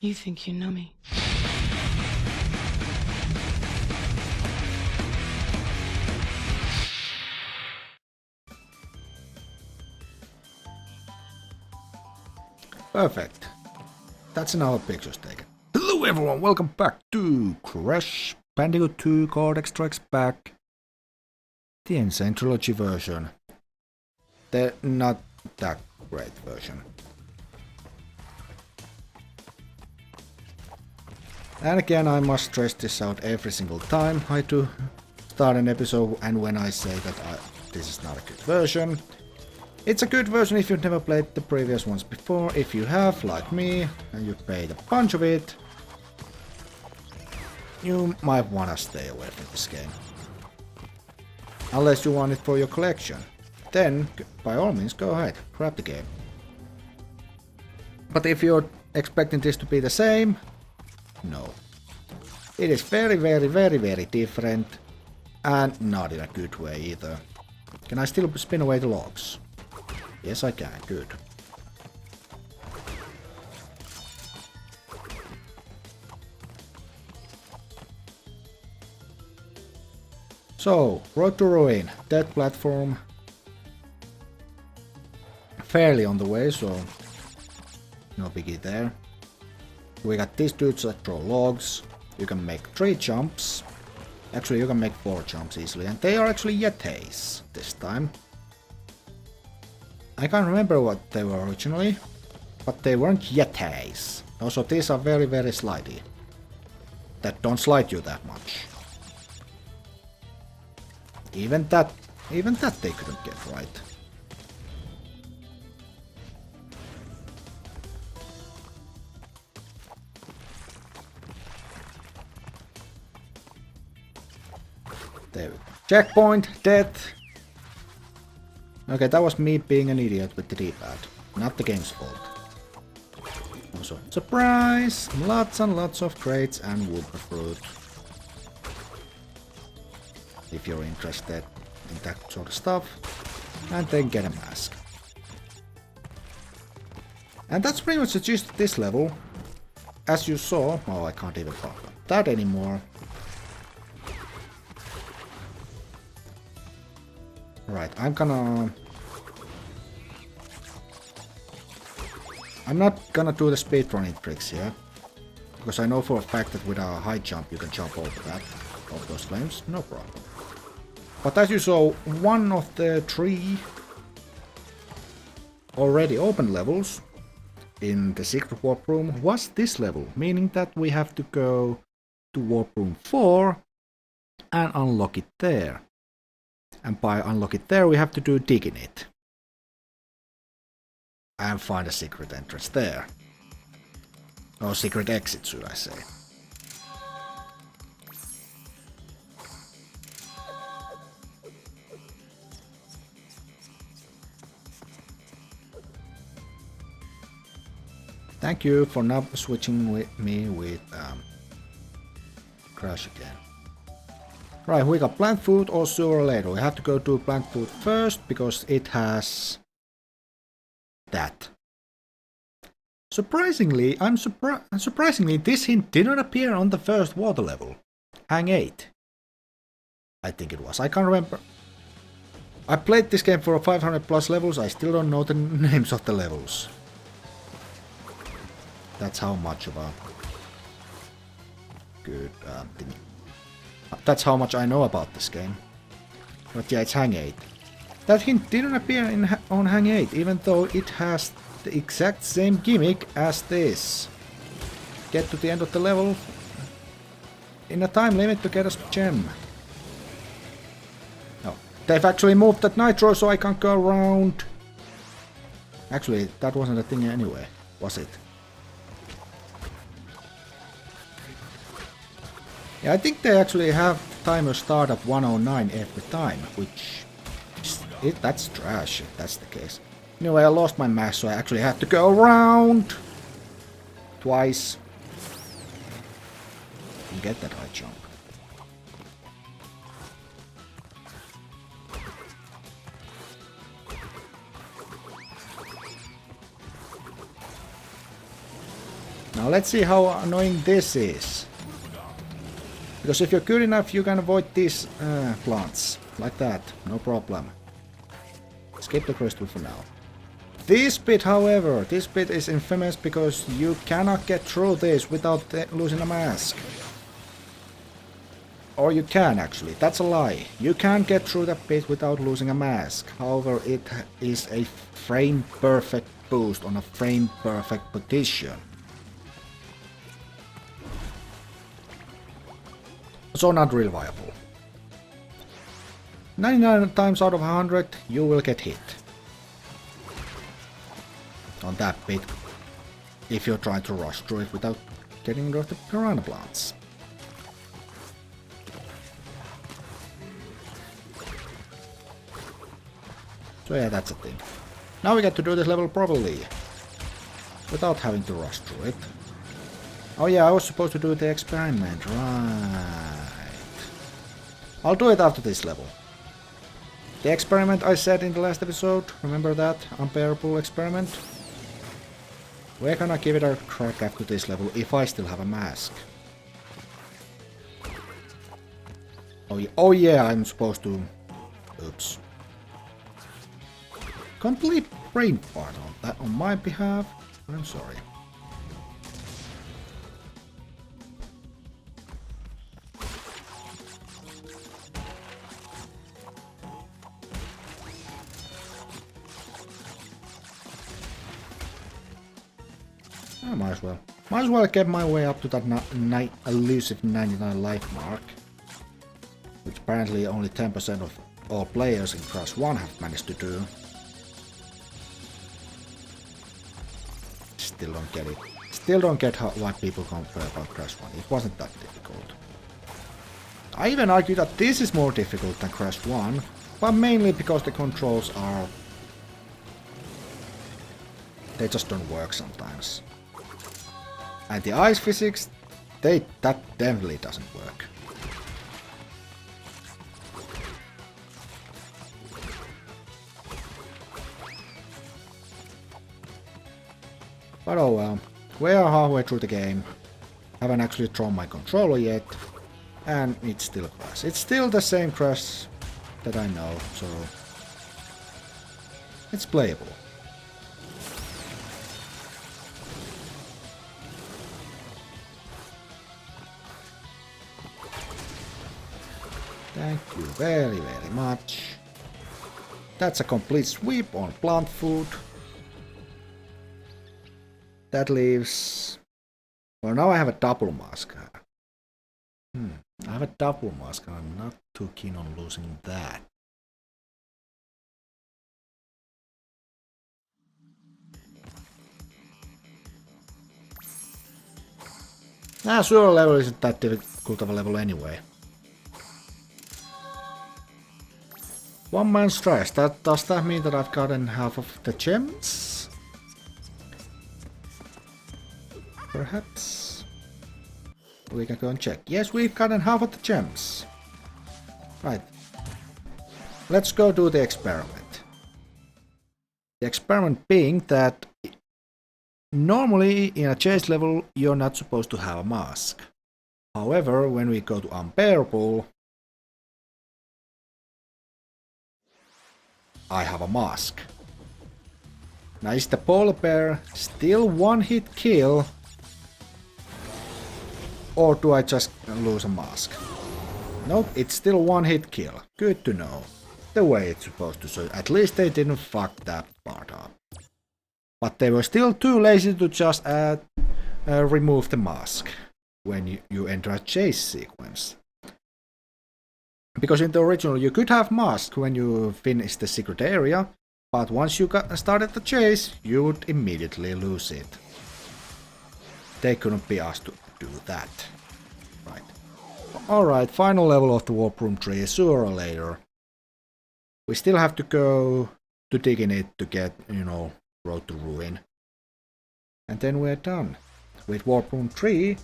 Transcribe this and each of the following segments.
You think you know me. Perfect. That's enough pictures taken. Hello everyone, welcome back to Crash Bandicoot 2 Cortex Strikes Back. The Insane Trilogy version. The not that great version. And again, I must stress this out every single time I do start an episode, and when I say that this is not a good version. It's a good version if you've never played the previous ones before. If you have, like me, and you played a bunch of it, you might wanna stay away from this game. Unless you want it for your collection. Then, by all means, go ahead, grab the game. But if you're expecting this to be the same, no. It is very, very, very, very different, and not in a good way either. Can I still spin away the logs? Yes, I can. Good. So, Road to Ruin, that platform. Fairly on the way, so no biggie there. We got these dudes that throw logs. You can make 3 jumps. Actually, you can make 4 jumps easily, and they are actually Yetis this time. I can't remember what they were originally, but they weren't Yetis. Also, these are very, very slidey. That don't slide you that much. Even that they couldn't get right. There we go. Checkpoint, death. Okay, that was me being an idiot with the D-pad. Not the game's fault. Also, surprise! Lots and lots of crates and whooper fruit. If you're interested in that sort of stuff. And then get a mask. And that's pretty much the gist of this level. As you saw... Oh, I can't even talk about that anymore. Right, I'm not gonna do the speedrunning tricks here. Because I know for a fact that with a high jump you can jump over that. Over those flames, no problem. But as you saw, one of the 3 already open levels in the secret warp room was this level. Meaning that we have to go to warp room 4 and unlock it there. And by unlock it there, we have to do digging it. And find a secret entrance there. Or secret exit, should I say. Thank you for not switching with me with Crash again. Right, we got plant food or sewer later. We have to go to plant food first because it has that. Surprisingly, surprisingly, this hint didn't appear on the first water level. Hang 8. I think it was. I can't remember. I played this game for 500 plus levels. I still don't know the names of the levels. That's how much of a good thing. That's how much I know about this game. But yeah, it's Hang 8. That hint didn't appear on Hang 8, even though it has the exact same gimmick as this. Get to the end of the level in a time limit to get a gem. Oh, they've actually moved that nitro so I can't go around. Actually, that wasn't a thing anyway, was it? Yeah, I think they actually have timer start at 109 every time, which that's trash if that's the case. Anyway, I lost my mask, so I actually had to go around twice and get that high jump. Now let's see how annoying this is. Because if you're good enough, you can avoid these plants. Like that, no problem. Skip the crystal for now. This bit, however, this bit is infamous because you cannot get through this without losing a mask. Or you can actually, that's a lie. You can't get through that bit without losing a mask. However, it is a frame perfect boost on a frame perfect position. So not real viable. 99 times out of 100 you will get hit. On that bit, if you're trying to rush through it without getting rid of the piranha plants. So yeah, that's a thing. Now we get to do this level properly, without having to rush through it. Oh yeah, I was supposed to do the experiment, right. I'll do it after this level. The experiment I said in the last episode, remember that? Unbearable experiment? We're gonna give it a crack after this level, if I still have a mask. Oh yeah, I'm supposed to... Oops. Complete brain fart on that on my behalf. I'm sorry. I might as well. Might as well get my way up to that elusive 99 life mark. Which apparently only 10% of all players in Crash 1 have managed to do. Still don't get it. Still don't get why people complain about Crash 1. It wasn't that difficult. I even argue that this is more difficult than Crash 1, but mainly because the controls are... they just don't work sometimes. And the ice physics, that definitely doesn't work. But oh well, we are halfway through the game. Haven't actually thrown my controller yet, and it's still a Crash. It's still the same Crash that I know, so it's playable. Thank you very, very much. That's a complete sweep on plant food. That leaves... well, now I have a double mask. I have a double mask and I'm not too keen on losing that. Sewer level isn't that difficult of a level anyway. One man's trash. Does that mean that I've gotten half of the gems? Perhaps? We can go and check. Yes, we've gotten half of the gems. Right. Let's go do the experiment. The experiment being that normally in a chase level you're not supposed to have a mask. However, when we go to Unbearable, I have a mask. Now is the polar bear still one hit kill? Or do I just lose a mask? Nope, it's still one hit kill. Good to know. The way it's supposed to, so at least they didn't fuck that part up. But they were still too lazy to just remove the mask when you enter a chase sequence. Because in the original you could have mask when you finish the secret area, but once you started the chase, you would immediately lose it. They couldn't be asked to do that. Right. Alright, final level of the Warp Room 3, sooner or later. We still have to go to dig in it to get, Road to Ruin. And then we're done. With Warp Room 3,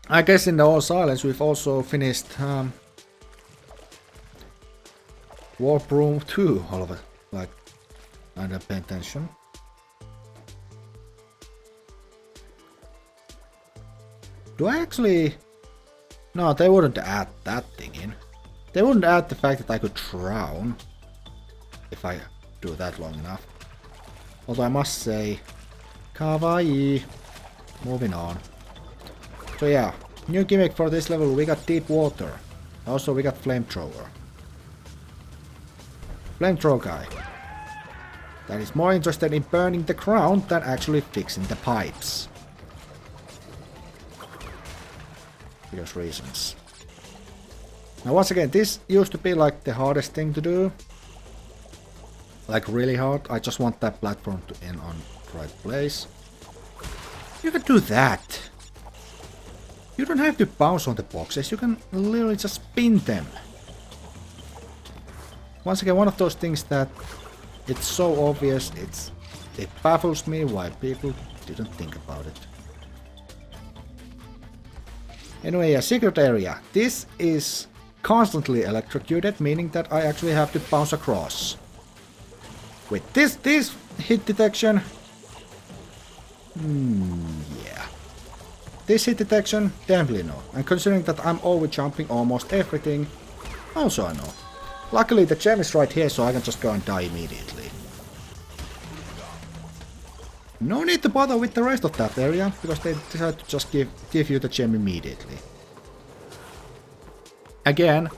I guess in the All Silence we've also finished Warp Room 2, all of it, like, I don't pay attention. Do I actually... No, they wouldn't add that thing in. They wouldn't add the fact that I could drown if I do that long enough. Although I must say, kawaii. Moving on. So yeah, new gimmick for this level, we got deep water. Also we got flamethrower. Flamethrower guy. That is more interested in burning the ground than actually fixing the pipes. Because reasons. Now once again, this used to be like the hardest thing to do. Like really hard. I just want that platform to end on the right place. You can do that. You don't have to bounce on the boxes, you can literally just spin them. Once again, one of those things that it's so obvious, it baffles me why people didn't think about it. Anyway, a secret area. This is constantly electrocuted, meaning that I actually have to bounce across. With this hit detection... yeah. This hit detection, definitely no. And considering that I'm over jumping almost everything, also I know. Luckily the gem is right here, so I can just go and die immediately. No need to bother with the rest of that area, because they decide to just give you the gem immediately. Again,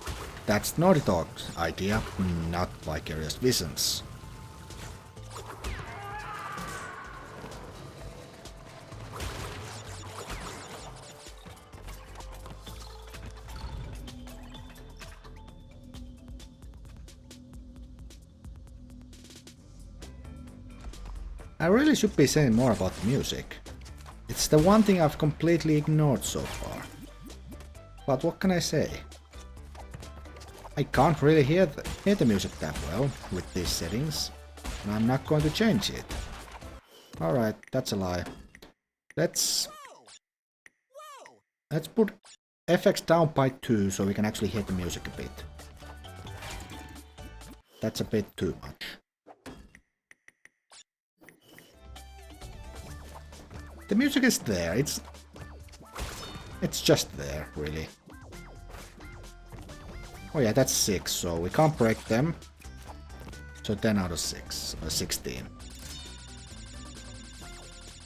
that's Naughty Dog's idea, not Vicarious Visions. I really should be saying more about the music. It's the one thing I've completely ignored so far. But what can I say? I can't really hear the music that well with these settings, and I'm not going to change it. Alright, that's a lie. Let's put FX down by 2 so we can actually hear the music a bit. That's a bit too much. The music is there, it's just there, really. Oh yeah, that's 6, so we can't break them. So 10 out of 6, or 16.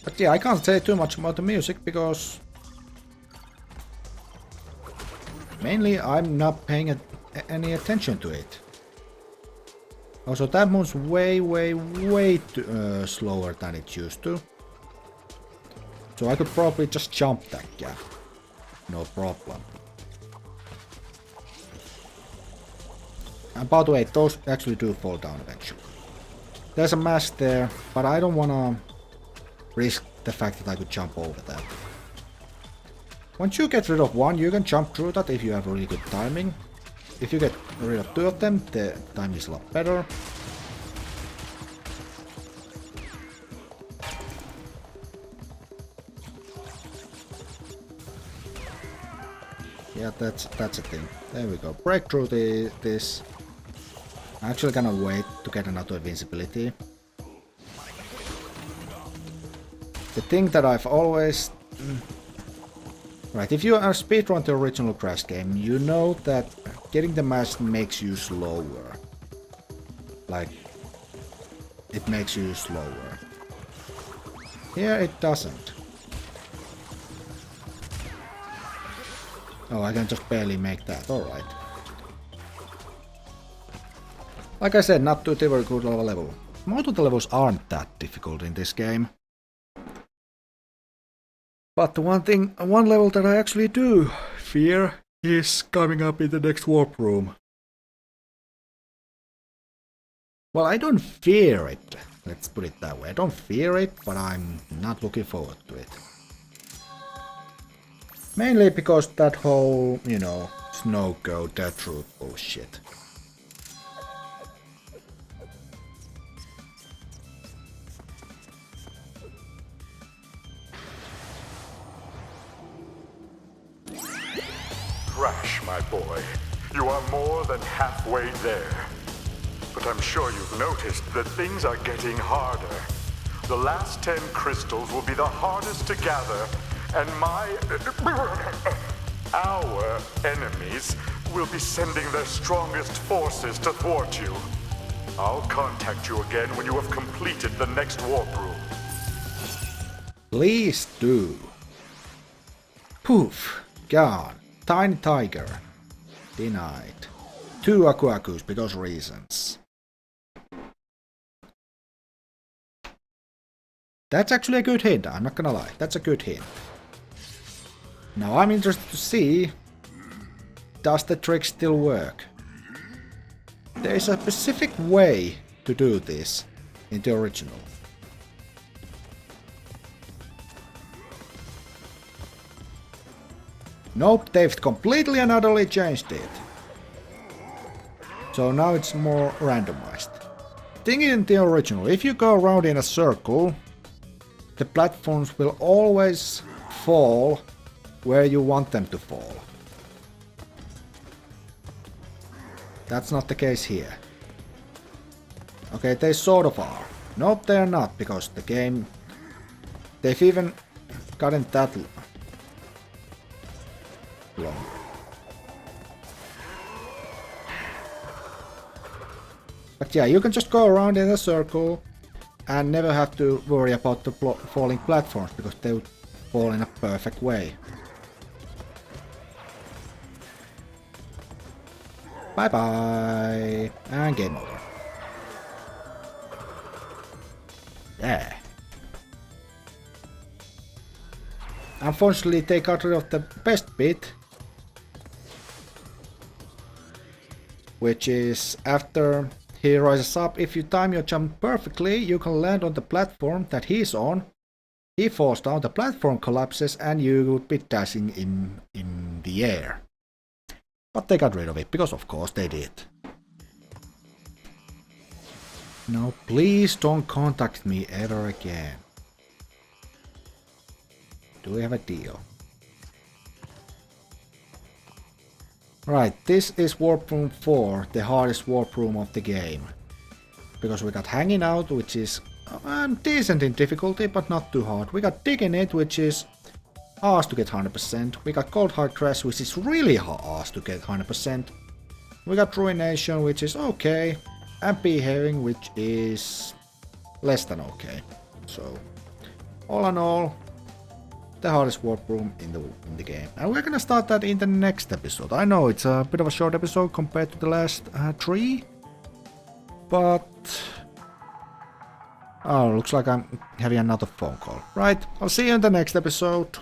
But yeah, I can't say too much about the music, because... mainly, I'm not paying any attention to it. Also, that moves way too, slower than it used to. So I could probably just jump that gap. No problem. And by the way, those actually do fall down eventually. There's a mask there, but I don't wanna risk the fact that I could jump over that. Once you get rid of one, you can jump through that if you have really good timing. If you get rid of 2 of them, the time is a lot better. Yeah, that's a thing. There we go. Break through this. I'm actually gonna wait to get another invincibility. The thing that I've always... Right, if you are speedrun the original Crash game, you know that getting the mask makes you slower. Like, it makes you slower. Here it doesn't. Oh, I can just barely make that, alright. Like I said, not too difficult of a level. Most of the levels aren't that difficult in this game. But the one level that I actually do fear is coming up in the next warp room. Well, I don't fear it, let's put it that way. I don't fear it, but I'm not looking forward to it. Mainly because that whole, you know, snow go death route bullshit. Crash, my boy. You are more than halfway there. But I'm sure you've noticed that things are getting harder. The last 10 crystals will be the hardest to gather, and our enemies will be sending their strongest forces to thwart you. I'll contact you again when you have completed the next warp room. Please do. Poof. Gone. Tiny tiger. Denied. 2 Aku Akus because reasons. That's actually a good hint, I'm not gonna lie. That's a good hint. Now I'm interested to see, does the trick still work? There is a specific way to do this in the original. Nope, they've completely and utterly changed it. So now it's more randomized. Thing in the original, if you go around in a circle, the platforms will always fall where you want them to fall. That's not the case here. Okay, they sort of are. Nope, they are not, because the game... They've even gotten that long. But yeah, you can just go around in a circle and never have to worry about the falling platforms, because they would fall in a perfect way. Bye bye, and game over. Yeah. Unfortunately, they got rid of the best bit, which is after he rises up. If you time your jump perfectly, you can land on the platform that he's on. He falls down, the platform collapses, and you would be dashing in the air. But they got rid of it, because of course they did. No, please don't contact me ever again. Do we have a deal? Right, this is Warp Room 4, the hardest warp room of the game. Because we got Hanging Out, which is decent in difficulty, but not too hard. We got Digging It, which is ass to get 100%. We got Cold Hard Crash, which is really ass to get 100%. We got Ruination, which is okay. And Behaving, which is less than okay. So, all in all, the hardest warp room in the game. And we're gonna start that in the next episode. I know it's a bit of a short episode compared to the last 3. But... oh, looks like I'm having another phone call. Right, I'll see you in the next episode.